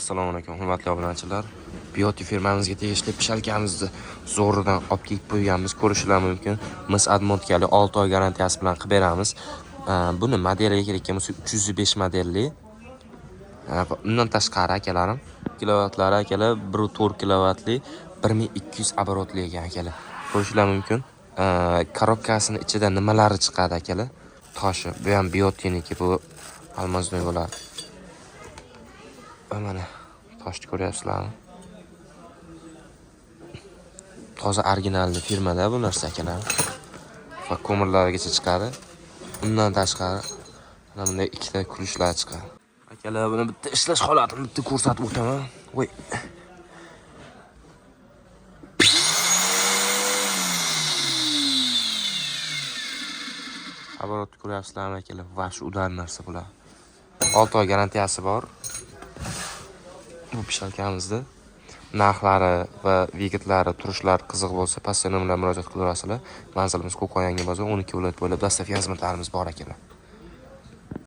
Assalomu alaykum, hurmatli obunachilar. Beauty firmamizga tegishli pishalkamizni zo'ridan olib kelib qo'yganmiz. Ko'rishlar mumkin. Mis admontkali 6 oy garantiyasi bilan qilib beramiz. Buni modeliga kerakkan bo'lsa 305 modelli. Undan tashqari akalarim, kilovatlari akalar 1.4 kilovatli 1200 оборотli ekan akalar. Ko'rishlar mumkin. Korobkasini ichida nimalari chiqadi akalar? Toshi. Bu ham Beauty'niki, bu almaznoy bo'ladi. Mana toshni ko'ryapsizlarmi? Toza originalli firmada bu narsa akalar. Va ko'mirlargacha chiqadi. Undan tashqari mana bunday ikkita kulishlar chiqadi. Akalar, buni bitta ishlash holatini bitta ko'rsatib o'taman. Voy. Оборот ko'ryapsizlarmi akalar? Va shu udar narsa bular. 6 oy garantiyasi bor. Bu pishalkamizda narxlari va vigitlari, turishlari qiziq bo'lsa, pastda nomerga murojaat qilaverasizlar. Manzilimiz Qo'qon Yangi bozor 12 viloyat bo'ylab dastavka xizmatlarimiz bor akalar.